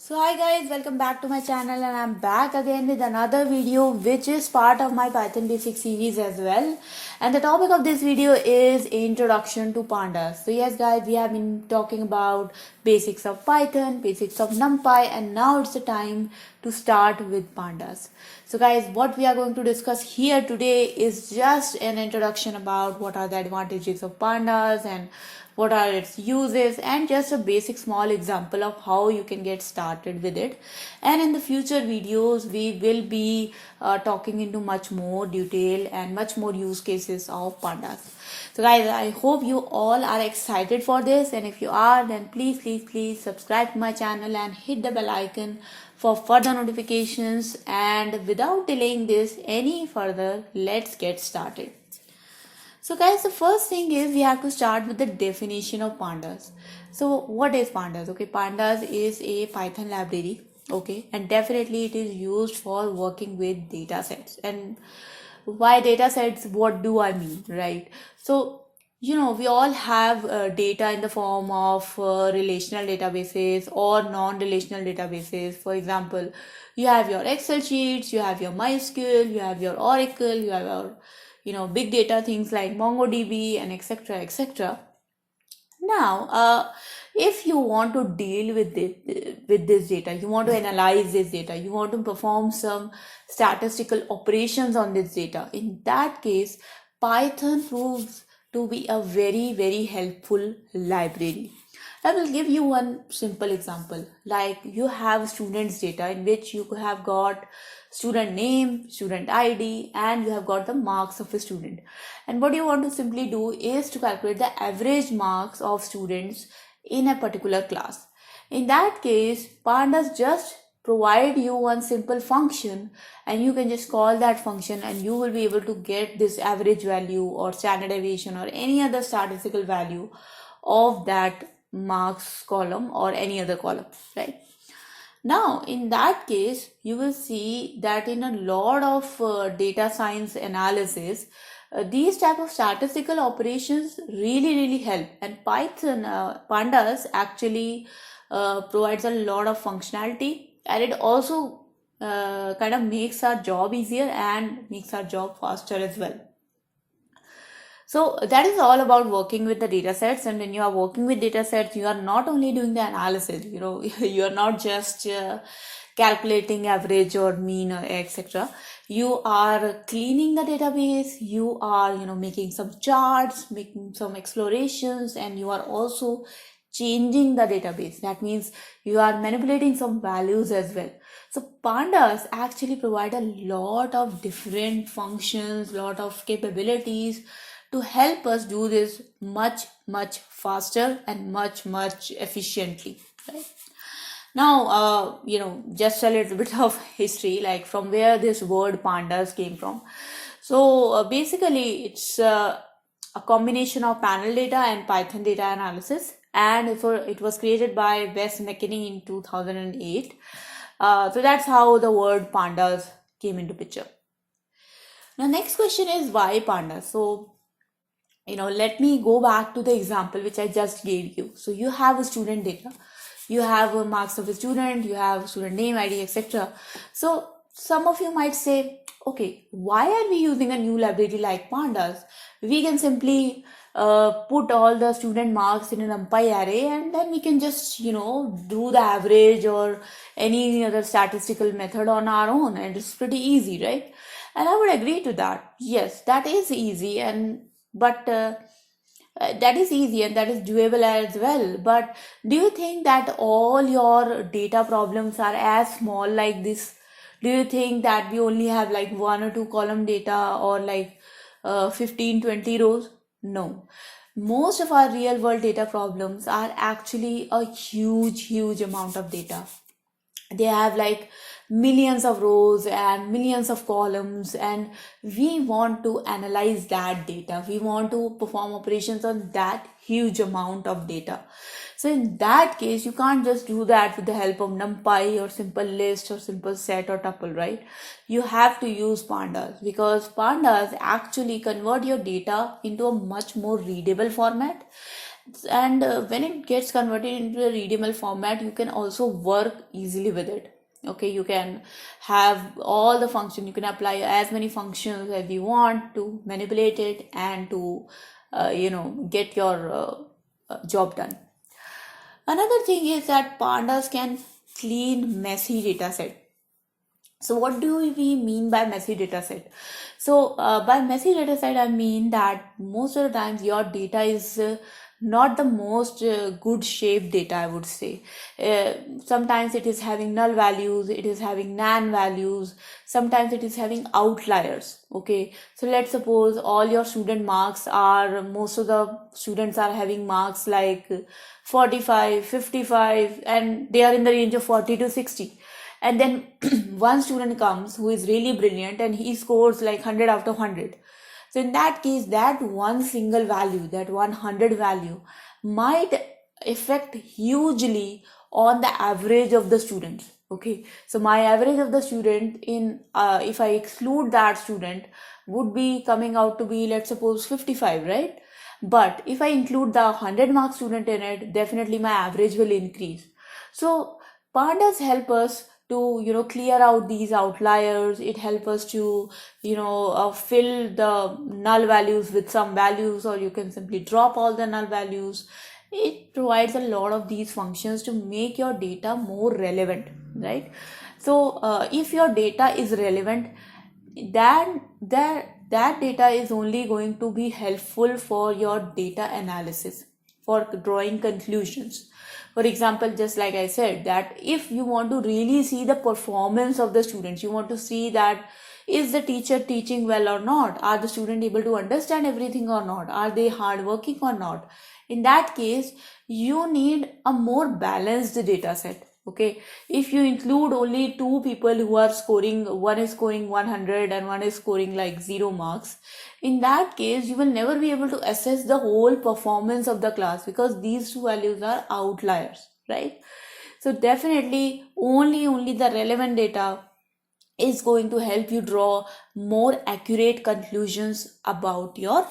So hi guys, welcome back to my channel and I'm back again with another video which is part of my Python basic series as well. And the topic of this video is introduction to pandas. So yes guys, we have been talking about basics of Python, basics of NumPy, and now it's the time to start with pandas. So guys, what we are going to discuss here today is just an introduction about what are the advantages of pandas and what are its uses, and just a basic small example of how you can get started with it. And in the future videos we will be talking into much more detail and much more use cases of pandas. So guys, I hope you all are excited for this, and if you are, then please subscribe to my channel and hit the bell icon for further notifications. And without delaying this any further, let's get started. So guys, the first thing is we have to start with the definition of pandas. So what is pandas? Okay, pandas is a Python library. Okay, and definitely it is used for working with data sets. And why data sets? What do I mean, right? So we all have data in the form of relational databases or non-relational databases. For example, you have your Excel sheets, you have your MySQL, you have your Oracle, you have your big data things like MongoDB and etc. Now if you want to deal with this data, you want to analyze this data, you want to perform some statistical operations on this data, in that case Python proves to be a very helpful library. I will give you one simple example. Like you have students data in which you have got student name, student ID, and you have got the marks of a student. And what you want to simply do is to calculate the average marks of students in a particular class. In that case, pandas just provide you one simple function, and you can just call that function and you will be able to get this average value or standard deviation or any other statistical value of that marks column or any other column, right? Now in that case you will see that in a lot of data science analysis, these type of statistical operations really help, and Python pandas actually provides a lot of functionality, and it also kind of makes our job easier and makes our job faster as well. So that is all about working with the data sets. And when you are working with data sets, you are not only doing the analysis, you are not just calculating average or mean or etc. You are cleaning the database, you are making some charts, making some explorations, and you are also changing the database. That means you are manipulating some values as well. So pandas actually provide a lot of different functions, lot of capabilities to help us do this much faster and much efficiently, right? Now just a little bit of history, like from where this word pandas came from. So basically it's a combination of panel data and Python data analysis, and it was created by Wes McKinney in 2008. So that's how the word pandas came into picture. Now next question is why pandas? So let me go back to the example which I just gave you. So you have a student data, you have marks of a student, you have student name, ID, etc. So some of you might say, okay, why are we using a new library like pandas? We can simply put all the student marks in an NumPy array, and then we can just do the average or any other statistical method on our own, and it's pretty easy, right? And I would agree to that. Yes, that is easy, but that is easy and that is doable as well. But do you think that all your data problems are as small like this? Do you think that we only have like 1 or 2 column data or like 15-20 rows? No. Most of our real world data problems are actually a huge amount of data. They have like millions of rows and millions of columns, and we want to analyze that data, we want to perform operations on that huge amount of data. So in that case you can't just do that with the help of NumPy or simple list or simple set or tuple, right? You have to use pandas, because pandas actually convert your data into a much more readable format. And when it gets converted into a readable format, you can also work easily with it. Okay, you can have all the function, you can apply as many functions as you want to manipulate it and to get your job done. Another thing is that pandas can clean messy data set. So what do we mean by messy data set? So by messy data set, I mean that most of the times your data is not the most good shaped data, I would say. Sometimes it is having null values, it is having nan values, sometimes it is having outliers. Okay, so let's suppose all your student marks are, most of the students are having marks like 45, 55, and they are in the range of 40 to 60. And then one student comes who is really brilliant and he scores like 100 out of 100. So in that case, that one single value, that 100 value might affect hugely on the average of the students. Okay, so my average of the student in if I exclude that student would be coming out to be, let's suppose, 55, right? But if I include the 100 mark student in it, definitely my average will increase. So pandas help us to clear out these outliers. It helps us to fill the null values with some values, or you can simply drop all the null values. It provides a lot of these functions to make your data more relevant, right? So if your data is relevant, then that data is only going to be helpful for your data analysis, for drawing conclusions. For example, just like I said, that if you want to really see the performance of the students, you want to see that is the teacher teaching well or not, are the student able to understand everything or not, are they hardworking or not, in that case you need a more balanced data set. Okay, if you include only two people who are scoring, one is scoring 100 and one is scoring like 0 marks, in that case you will never be able to assess the whole performance of the class, because these two values are outliers, right? So definitely only the relevant data is going to help you draw more accurate conclusions about your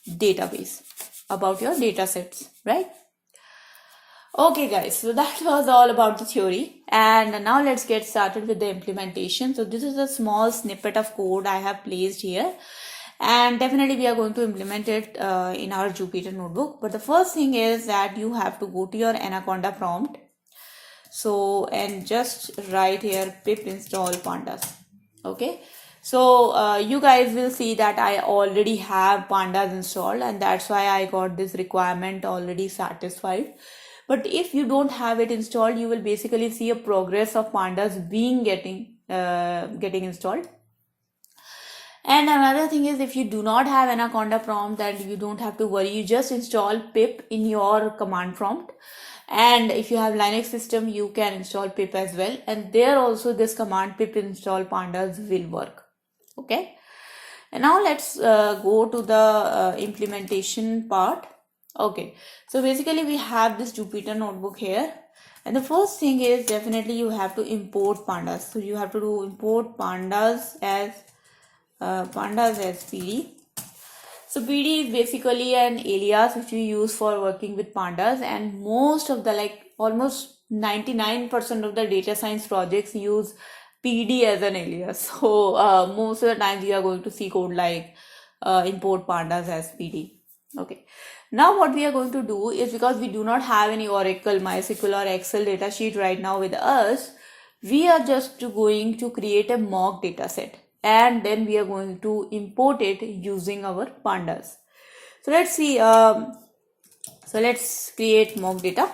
database, about your data sets, right? Okay guys, so that was all about the theory, and now let's get started with the implementation. So this is a small snippet of code I have placed here, and definitely we are going to implement it in our Jupyter notebook. But the first thing is that you have to go to your Anaconda prompt. So, and just write here pip install pandas. Okay, so you guys will see that I already have pandas installed, and that's why I got this requirement already satisfied. But if you don't have it installed, you will basically see a progress of pandas being getting installed. And another thing is, if you do not have Anaconda prompt, then you don't have to worry. You just install pip in your command prompt. And if you have Linux system, you can install pip as well. And there also this command pip install pandas will work. Okay. And now let's go to the implementation part. Okay, so basically we have this Jupyter notebook here, and the first thing is definitely you have to import pandas. So you have to do import pandas as PD. So PD is basically an alias which we use for working with pandas, and most of the, like almost 99% of the data science projects use PD as an alias. So most of the times you are going to see code like import pandas as PD. Okay, now what we are going to do is, because we do not have any Oracle, MySQL or Excel datasheet right now with us, we are just going to create a mock data set, and then we are going to import it using our pandas. So let's see, so let's create mock data.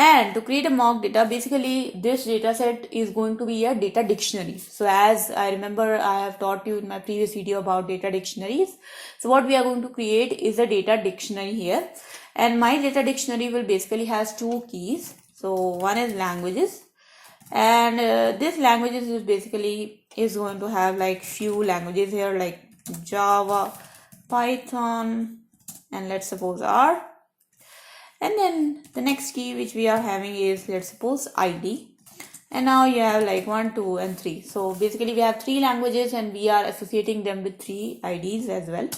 And to create a mock data, basically this data set is going to be a data dictionary. So as I remember, I have taught you in my previous video about data dictionaries. So what we are going to create is a data dictionary here. And my data dictionary will basically has two keys. So one is languages, and this languages is basically is going to have like few languages here, like Java, Python, and let's suppose R. And then the next key which we are having is, let's suppose, ID. And now you have like 1, 2, and 3. So basically we have 3 languages and we are associating them with 3 IDs as well.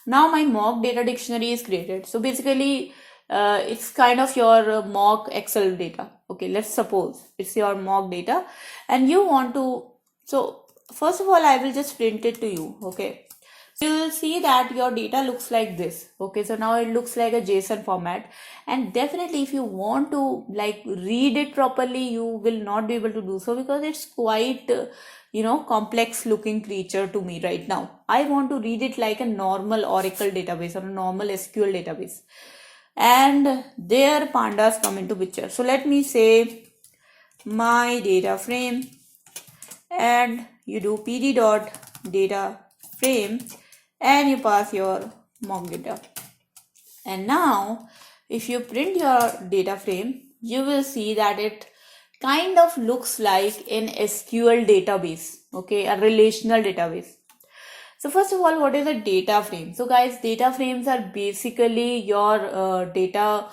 Now my mock data dictionary is created. So basically, it's kind of your mock Excel data. Okay, let's suppose it's your mock data and you want to, so first of all, I will just print it to you. Okay, so you will see that your data looks like this. Okay, so now it looks like a JSON format, and definitely if you want to like read it properly, you will not be able to do so because it's quite complex looking creature to me right now. I want to read it like a normal Oracle database or a normal SQL database, and there pandas come into picture. So let me say my data frame, and you do pd dot data frame and you pass your mock data. And now if you print your data frame, you will see that it kind of looks like an SQL database, okay, a relational database. So first of all, what is a data frame? So guys, data frames are basically your data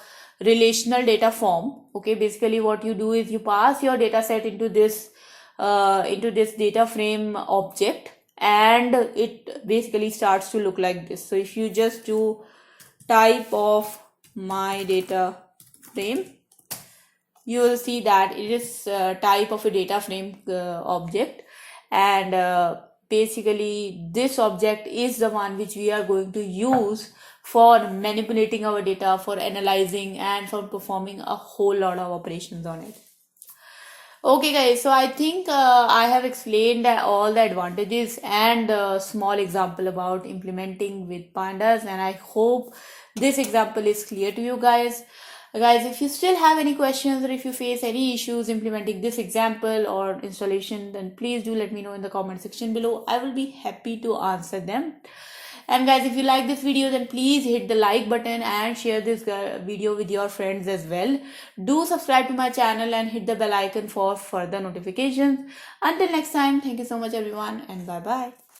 relational data form. Okay, basically what you do is you pass your data set into this data frame object, and it basically starts to look like this. So if you just do type of my data frame, you will see that it is type of a data frame object, and basically this object is the one which we are going to use for manipulating our data, for analyzing, and for performing a whole lot of operations on it. Okay guys, so I think I have explained all the advantages and a small example about implementing with pandas, and I hope this example is clear to you guys. Guys, if you still have any questions or if you face any issues implementing this example or installation, then please do let me know in the comment section below. I will be happy to answer them. And guys, if you like this video, then please hit the like button and share this video with your friends as well. Do subscribe to my channel and hit the bell icon for further notifications. Until next time, thank you so much everyone, and bye bye.